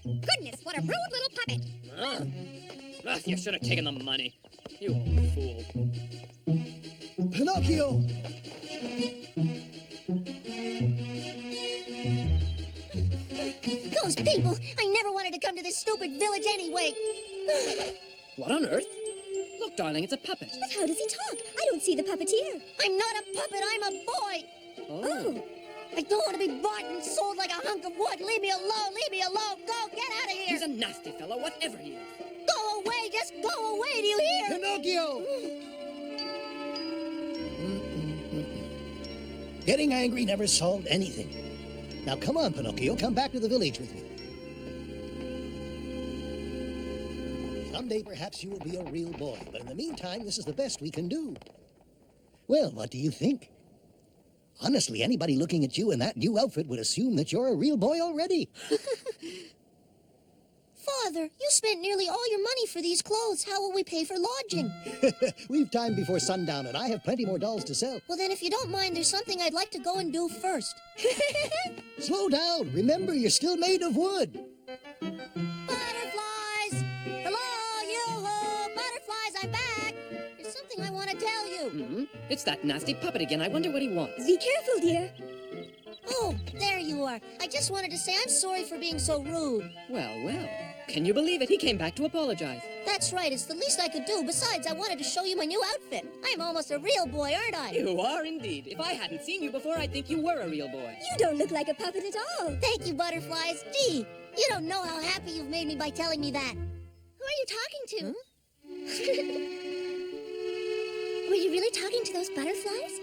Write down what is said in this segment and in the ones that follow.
Goodness, what a rude little puppet. You should have taken the money. You old fool. Pinocchio! Those people! I never wanted to come to this stupid village anyway. What on earth? Look, darling, it's a puppet. But how does he talk? I don't see the puppeteer. I'm not a puppet, I'm a boy. Oh. I don't want to be bought and sold like a hunk of wood. Leave me alone, leave me alone. Go, get out of here. He's a nasty fellow, whatever he is. Go away, just go away, do you hear? Pinocchio! Getting angry never solved anything. Now come on, Pinocchio, come back to the village with me. Someday perhaps you will be a real boy, but in the meantime, this is the best we can do. Well, what do you think? Honestly, anybody looking at you in that new outfit would assume that you're a real boy already. Father, you spent nearly all your money for these clothes. How will we pay for lodging? We've time before sundown, and I have plenty more dolls to sell. Well, then, if you don't mind, there's something I'd like to go and do first. Slow down. Remember, you're still made of wood. Butterflies! Hello, you-ho! Butterflies, I'm back! There's something I want to tell you. Mm-hmm. It's that nasty puppet again. I wonder what he wants. Be careful, dear. Oh, there you are. I just wanted to say I'm sorry for being so rude. Well, well. Can you believe it? He came back to apologize. That's right. It's the least I could do. Besides, I wanted to show you my new outfit. I'm almost a real boy, aren't I? You are indeed. If I hadn't seen you before, I'd think you were a real boy. You don't look like a puppet at all. Thank you, Butterflies. Gee, you don't know how happy you've made me by telling me that. Who are you talking to? Were you really talking to those butterflies?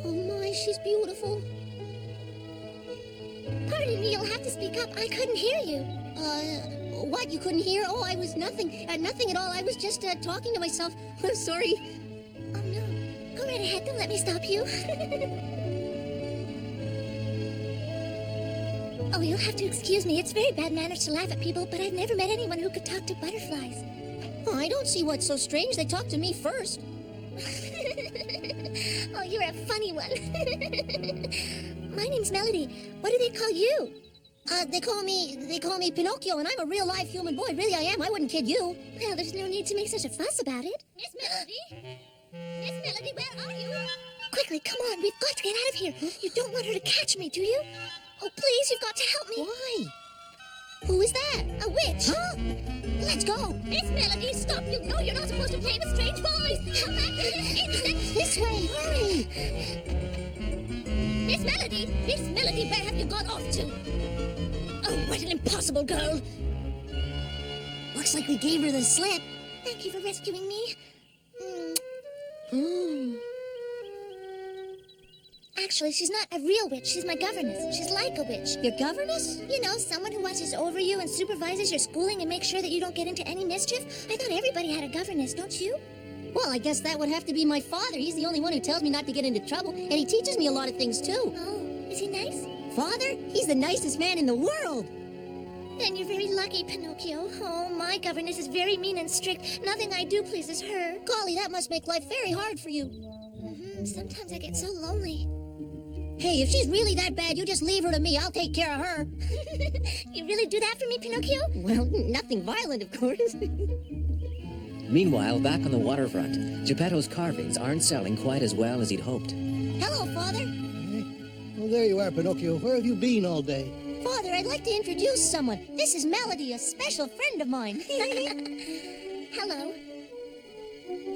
Oh my, she's beautiful. Pardon me, you'll have to speak up. I couldn't hear you. What? You couldn't hear? Oh, I was nothing. Nothing at all. I was just talking to myself. I'm sorry. Oh, no. Go right ahead. Don't let me stop you. Oh, you'll have to excuse me. It's very bad manners to laugh at people, but I've never met anyone who could talk to butterflies. Oh, I don't see what's so strange. They talked to me first. Oh, you're a funny one. My name's Melody. What do they call you? They call me Pinocchio, and I'm a real live human boy. Really, I am. I wouldn't kid you. Well, there's no need to make such a fuss about it. Miss Melody? Miss Melody, where are you? Quickly, come on. We've got to get out of here. You don't want her to catch me, do you? Oh, please, you've got to help me. Why? Who is that? A witch. Huh? Let's go. Miss Melody, stop. You know you're not supposed to play with strange boys. Come back to this instant. This way. Hurry. Miss Melody, where have you gone off to? Oh, what an impossible girl. Looks like we gave her the slip. Thank you for rescuing me. Actually, she's not a real witch. She's my governess. She's like a witch. Your governess? You know, someone who watches over you and supervises your schooling and makes sure that you don't get into any mischief. I thought everybody had a governess, don't you? Well, I guess that would have to be my father. He's the only one who tells me not to get into trouble, and he teaches me a lot of things, too. Oh, is he nice? Father? He's the nicest man in the world. Then you're very lucky, Pinocchio. Oh, my governess is very mean and strict. Nothing I do pleases her. Golly, that must make life very hard for you. Sometimes I get so lonely. Hey, if she's really that bad, you just leave her to me. I'll take care of her. You really do that for me, Pinocchio? Well, nothing violent, of course. Meanwhile, back on the waterfront, Geppetto's carvings aren't selling quite as well as he'd hoped. Hello, Father. Well, there you are, Pinocchio. Where have you been all day? Father, I'd like to introduce someone. This is Melody, a special friend of mine. Hello.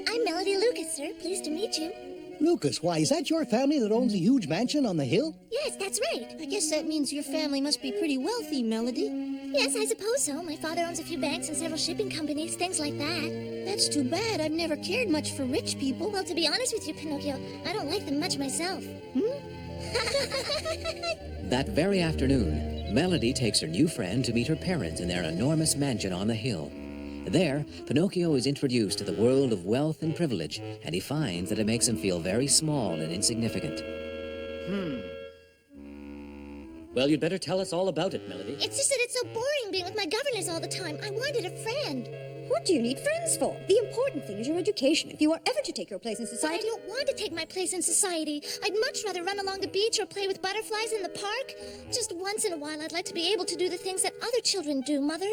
I'm Melody Lucas, sir. Pleased to meet you. Lucas, why, is that your family that owns a huge mansion on the hill? Yes, that's right. I guess that means your family must be pretty wealthy, Melody. Yes, I suppose so. My father owns a few banks and several shipping companies, things like that. That's too bad. I've never cared much for rich people. Well, to be honest with you, Pinocchio, I don't like them much myself. That very afternoon, Melody takes her new friend to meet her parents in their enormous mansion on the hill. There, Pinocchio is introduced to the world of wealth and privilege, and he finds that it makes him feel very small and insignificant. Well, you'd better tell us all about it, Melody. It's just that it's so boring being with my governess all the time. I wanted a friend. What do you need friends for? The important thing is your education. If you are ever to take your place in But I society... don't want to take my place in society. I'd much rather run along the beach or play with butterflies in the park. Just once in a while, I'd like to be able to do the things that other children do, Mother.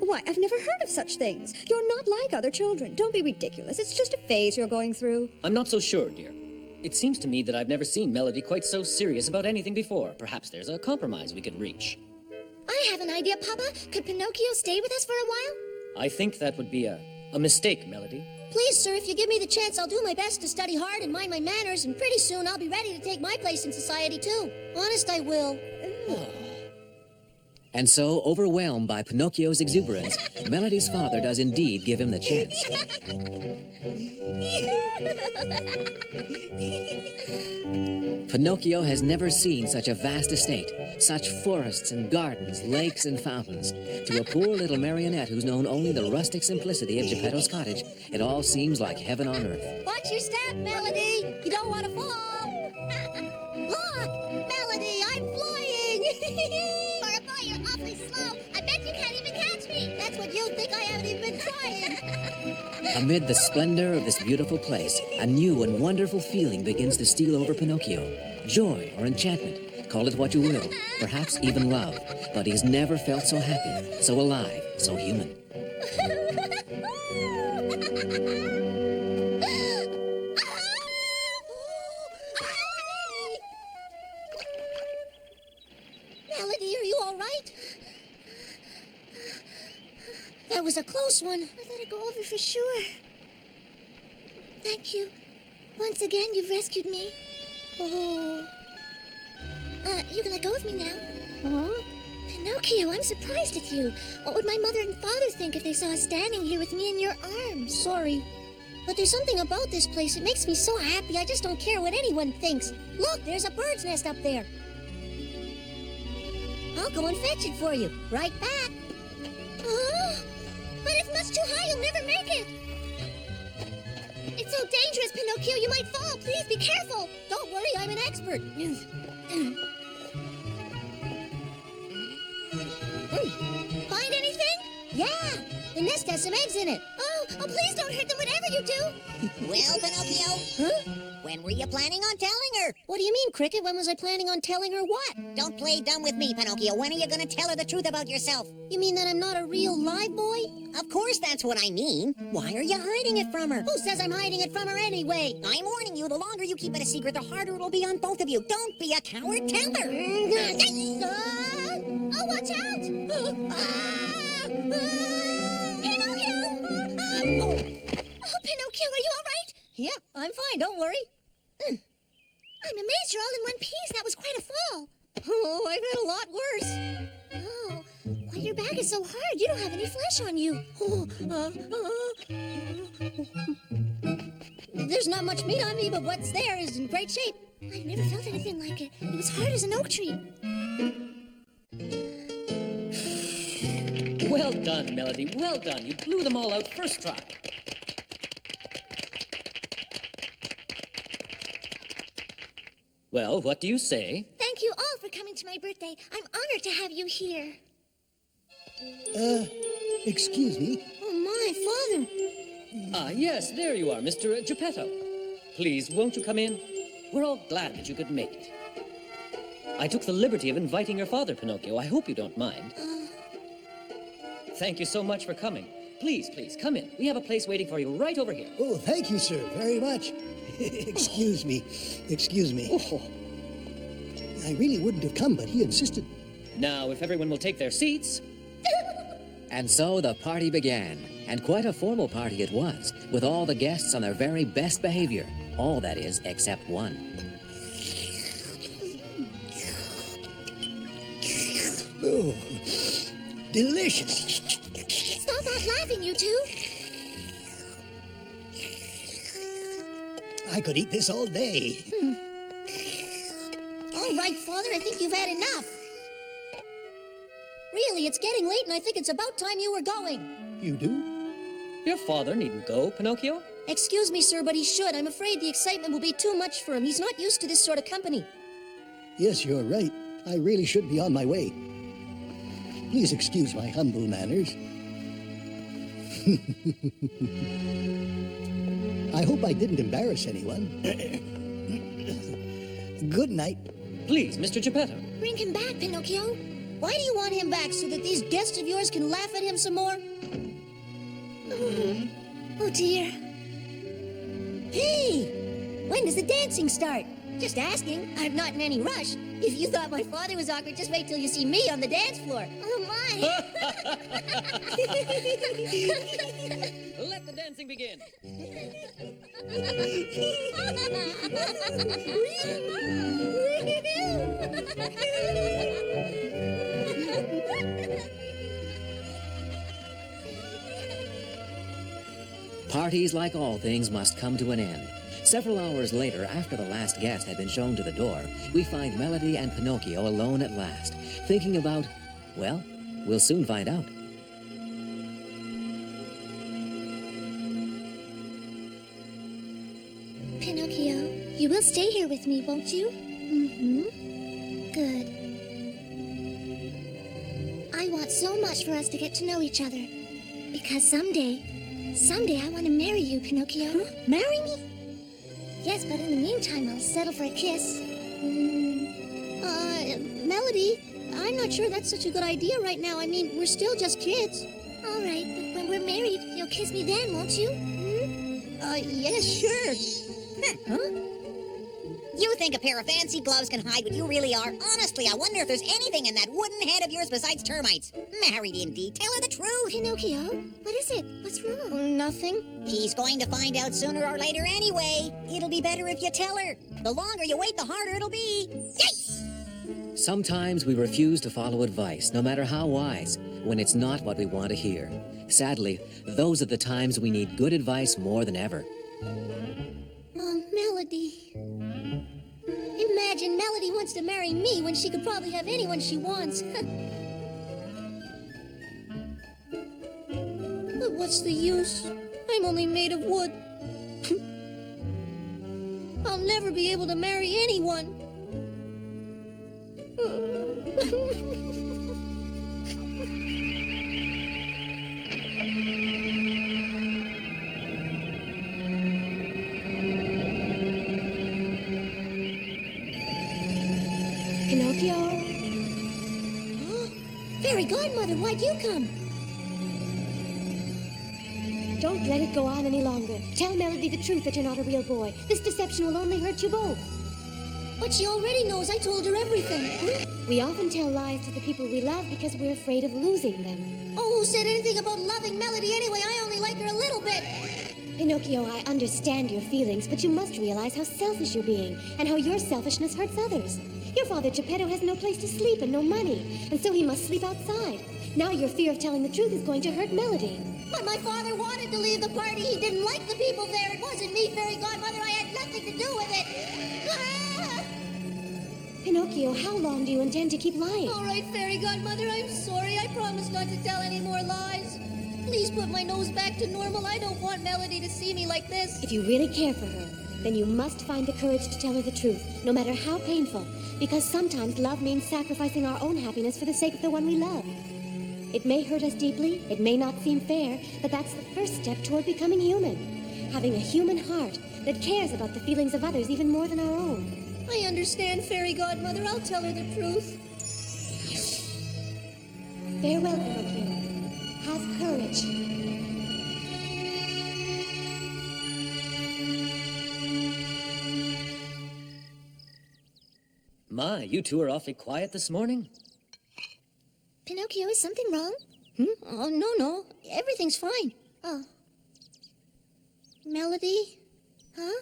Why, I've never heard of such things. You're not like other children. Don't be ridiculous. It's just a phase you're going through. I'm not so sure, dear. It seems to me that I've never seen Melody quite so serious about anything before. Perhaps there's a compromise we could reach. I have an idea, Papa. Could Pinocchio stay with us for a while? I think that would be a mistake, Melody. Please, sir, if you give me the chance, I'll do my best to study hard and mind my manners, and pretty soon I'll be ready to take my place in society, too. Honest, I will. And so, overwhelmed by Pinocchio's exuberance, Melody's father does indeed give him the chance. Pinocchio has never seen such a vast estate, such forests and gardens, lakes and fountains. To a poor little marionette who's known only the rustic simplicity of Geppetto's cottage, it all seems like heaven on earth. Watch your step, Melody. You don't want to fall. Look, Melody, I'm flying. For a boy, you're awfully slow. I bet you can't even catch me. That's what you think. I haven't even been trying. Amid the splendor of this beautiful place, a new and wonderful feeling begins to steal over Pinocchio. Joy or enchantment, call it what you will, perhaps even love. But he's never felt so happy, so alive, so human. Melody, are you all right? That was a close one. I let it go over for sure. Thank you. Once again, you've rescued me. Oh. You can let go of me now. Huh? Pinocchio, I'm surprised at you. What would my mother and father think if they saw us standing here with me in your arms? Sorry. But there's something about this place. It makes me so happy. I just don't care what anyone thinks. Look, there's a bird's nest up there. I'll go and fetch it for you. Right back. Oh, but it's much too high. You'll never make it. It's so dangerous, Pinocchio. You might fall. Please be careful. Don't worry, I'm an expert. Find anything? Yeah, the nest has some eggs in it. Oh, please don't hurt them, whatever you do. Well, Pinocchio, Huh? when were you planning on telling her? What do you mean, Cricket? When was I planning on telling her what? Don't play dumb with me, Pinocchio. When are you going to tell her the truth about yourself? You mean that I'm not a real live boy? Of course that's what I mean. Why are you hiding it from her? Who says I'm hiding it from her anyway? I'm warning you, the longer you keep it a secret, the harder it'll be on both of you. Don't be a coward, tell her. Oh, watch out! Pinocchio! Oh, Pinocchio, are you all right? Yeah, I'm fine, don't worry. I'm amazed you're all in one piece. That was quite a fall. Oh, I've had a lot worse. Oh, why, your back is so hard. You don't have any flesh on you. There's not much meat on me, but what's there is in great shape. I've never felt anything like it. It was hard as an oak tree. Well done, Melody. Well done. You blew them all out first try. Well, what do you say? Thank you all for coming to my birthday. I'm honored to have you here. Excuse me. Oh, my father. Ah, yes, there you are, Mr. Geppetto. Please, won't you come in? We're all glad that you could make it. I took the liberty of inviting your father, Pinocchio. I hope you don't mind. Thank you so much for coming. Please, please, come in. We have a place waiting for you right over here. Oh, thank you, sir, very much. Excuse me. Excuse me. Oh, I really wouldn't have come, but he insisted. Now, if everyone will take their seats. And so the party began, and quite a formal party it was, with all the guests on their very best behavior. All, that is, except one. Oh, delicious. Stop that laughing, you two. I could eat this all day. All right, Father, I think you've had enough. Really, it's getting late, and I think it's about time you were going. You do? Your father needn't go, Pinocchio. Excuse me, sir, but he should. I'm afraid the excitement will be too much for him. He's not used to this sort of company. Yes, you're right. I really should be on my way. Please excuse my humble manners. I hope I didn't embarrass anyone. Good night. Please, Mr. Geppetto. Bring him back, Pinocchio. Why do you want him back, so that these guests of yours can laugh at him some more? Oh, dear. Hey! When does the dancing start? Just asking. I'm not in any rush. If you thought my father was awkward, just wait till you see me on the dance floor. Oh, my. Let the dancing begin. Parties, like all things, must come to an end. Several hours later, after the last guest had been shown to the door, we find Melody and Pinocchio alone at last, thinking about, well, we'll soon find out. Pinocchio, you will stay here with me, won't you? Mm-hmm. Good. I want so much for us to get to know each other. Because someday I want to marry you, Pinocchio. Huh? Marry me? Yes, but in the meantime, I'll settle for a kiss. Melody, I'm not sure that's such a good idea right now. I mean, we're still just kids. All right, but when we're married, you'll kiss me then, won't you? Yes, sure. Huh? You think a pair of fancy gloves can hide what you really are? Honestly, I wonder if there's anything in that wooden head of yours besides termites. Married indeed. Tell her the truth. Pinocchio, what is it? What's wrong? Nothing. She's going to find out sooner or later anyway. It'll be better if you tell her. The longer you wait, the harder it'll be. Yikes! Sometimes we refuse to follow advice, no matter how wise, when it's not what we want to hear. Sadly, those are the times we need good advice more than ever. Oh, Melody. Imagine Melody wants to marry me when she could probably have anyone she wants. But what's the use? I'm only made of wood. I'll never be able to marry anyone. Pinocchio? Fairy Godmother, why'd you come? Don't let it go on any longer. Tell Melody the truth that you're not a real boy. This deception will only hurt you both. But she already knows. I told her everything. We often tell lies to the people we love because we're afraid of losing them. Oh, who said anything about loving Melody anyway? I only like her a little bit. Pinocchio, I understand your feelings, but you must realize how selfish you're being and how your selfishness hurts others. Your father, Geppetto, has no place to sleep and no money, and so he must sleep outside. Now your fear of telling the truth is going to hurt Melody. But my father wanted to leave the party. He didn't like the people there. It wasn't me, Fairy Godmother. I had nothing to do with it. Ah! Pinocchio, how long do you intend to keep lying? All right, Fairy Godmother, I'm sorry. I promise not to tell any more lies. Please put my nose back to normal. I don't want Melody to see me like this. If you really care for her, then you must find the courage to tell her the truth, no matter how painful, because sometimes love means sacrificing our own happiness for the sake of the one we love. It may hurt us deeply, it may not seem fair, but that's the first step toward becoming human. Having a human heart that cares about the feelings of others even more than our own. I understand, Fairy Godmother. I'll tell her the truth. Farewell, Pinocchio. Have courage. My, you two are awfully quiet this morning. Pinocchio, is something wrong? Oh, no. Everything's fine. Oh, Melody? huh?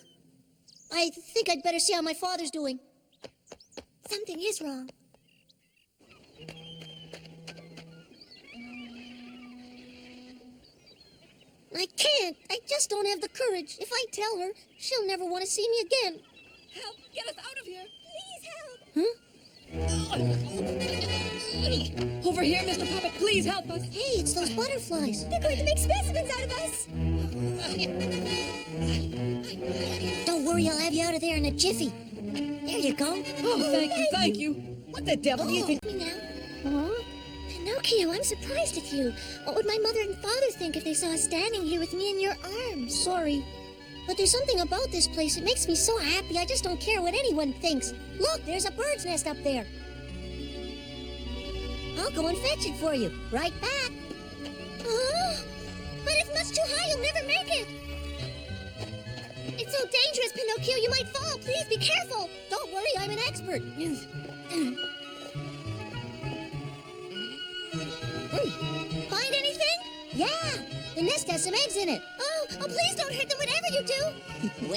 I think I'd better see how my father's doing. Something is wrong. I can't. I just don't have the courage. If I tell her, she'll never want to see me again. Help! Get us out of here! Please help! Over here, Mr. Puppet. Please help us. Hey, it's those butterflies. They're going to make specimens out of us. Don't worry, I'll have you out of there in a jiffy. There you go. Oh, thank you. What the devil do you think? Me now. Huh? Pinocchio. Pinocchio, I'm surprised at you. What would my mother and father think if they saw us standing here with me in your arms? Sorry. But there's something about this place. It makes me so happy. I just don't care what anyone thinks. Look, there's a bird's nest up there. I'll go and fetch it for you. Right back. Oh, but it's much too high. You'll never make it. It's so dangerous, Pinocchio. You might fall. Please be careful. Don't worry, I'm an expert. Find anything? Yeah, the nest has some eggs in it. Oh, please don't hurt them, whatever you do.